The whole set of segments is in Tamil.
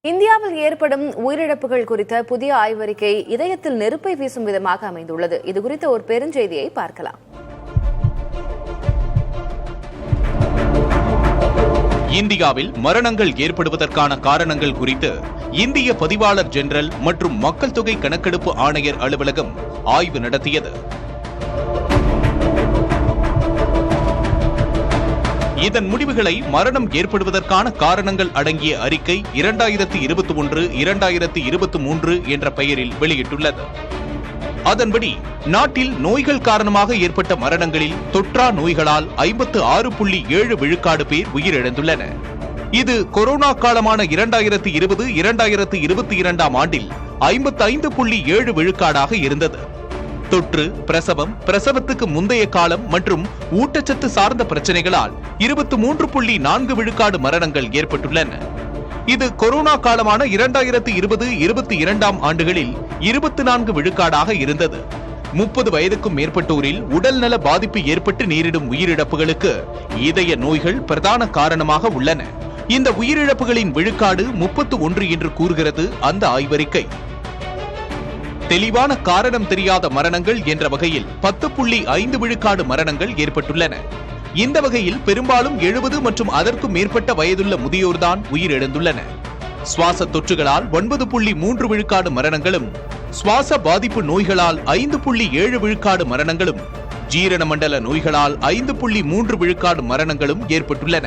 இந்தியாவில் ஏற்படும் உயிரிழப்புகள் குறித்த புதிய ஆய்வறிக்கை இதயத்தில் நெருப்பை வீசும் விதமாக அமைந்துள்ளது. இதுகுறித்த ஒரு பெருஞ்செய்தியை பார்க்கலாம். இந்தியாவில் மரணங்கள் ஏற்படுவதற்கான காரணங்கள் குறித்து இந்திய பதிவாளர் ஜெனரல் மற்றும் மக்கள் தொகை கணக்கெடுப்பு ஆணையர் அலுவலகம் ஆய்வு நடத்தியது. இதன் முடிவுகளை மரணம் ஏற்படுவதற்கான காரணங்கள் அடங்கிய அறிக்கை 2021-2023 என்ற பெயரில் வெளியிட்டுள்ளது. அதன்படி நாட்டில் நோய்கள் காரணமாக ஏற்பட்ட மரணங்களில் தொற்றா நோய்களால் 56.7 விழுக்காடு பேர் உயிரிழந்துள்ளனர். இது கொரோனா காலமான 2020-2022 ஆண்டில் 55.7 விழுக்காடாக இருந்தது. தொற்று, பிரசவம், பிரசவத்துக்கு முந்தைய காலம் மற்றும் ஊட்டச்சத்து சார்ந்த பிரச்சனைகளால் 23.4 விழுக்காடு மரணங்கள் ஏற்பட்டுள்ளன. இது கொரோனா காலமான 2020-22 ஆண்டுகளில் 24 விழுக்காடாக இருந்தது. 30 வயதுக்கும் மேற்பட்டோரில் உடல்நல பாதிப்பு ஏற்பட்டு நேரிடும் உயிரிழப்புகளுக்கு இதய நோய்கள் பிரதான காரணமாக உள்ளன. இந்த உயிரிழப்புகளின் விழுக்காடு 31 என்று கூறுகிறது அந்த ஆய்வறிக்கை. தெளிவான காரணம் தெரியாத மரணங்கள் என்ற வகையில் 10.5 விழுக்காடு மரணங்கள் ஏற்பட்டுள்ளன. இந்த வகையில் பெரும்பாலும் 70 மற்றும் அதற்கும் மேற்பட்ட வயதுள்ள முதியோர்தான் உயிரிழந்துள்ளனர். சுவாச தொற்றுகளால் 9.3 விழுக்காடு மரணங்களும், சுவாச பாதிப்பு நோய்களால் 5.7 விழுக்காடு மரணங்களும், ஜீரண மண்டல நோய்களால் 5.3 விழுக்காடு மரணங்களும் ஏற்பட்டுள்ளன.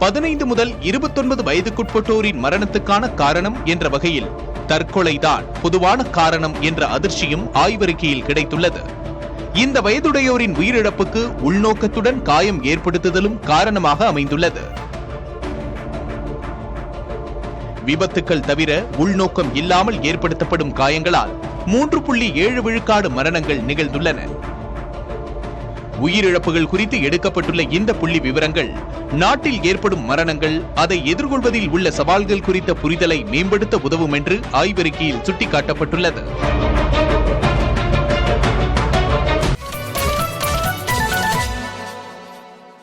15 முதல் 29 வயதுக்குட்பட்டோரின் மரணத்துக்கான காரணம் என்ற வகையில் தற்கொலைதான் பொதுவான காரணம் என்ற அதிர்ச்சியும் ஆய்வறிக்கையில் கிடைத்துள்ளது. இந்த வயதுடையோரின் உயிரிழப்புக்கு உள்நோக்கத்துடன் காயம் ஏற்படுத்துதலும் காரணமாக அமைந்துள்ளது. விபத்துக்கள் தவிர உள்நோக்கம் இல்லாமல் ஏற்படுத்தப்படும் காயங்களால் 3.7 விழுக்காடு மரணங்கள் நிகழ்ந்துள்ளன. உயிரிழப்புகள் குறித்து எடுக்கப்பட்டுள்ள இந்த புள்ளி விவரங்கள் நாட்டில் ஏற்படும் மரணங்கள், அதை எதிர்கொள்வதில் உள்ள சவால்கள் குறித்த புரிதலை மேம்படுத்த உதவும் என்று ஆய்வறிக்கையில் சுட்டிக்காட்டப்பட்டுள்ளது.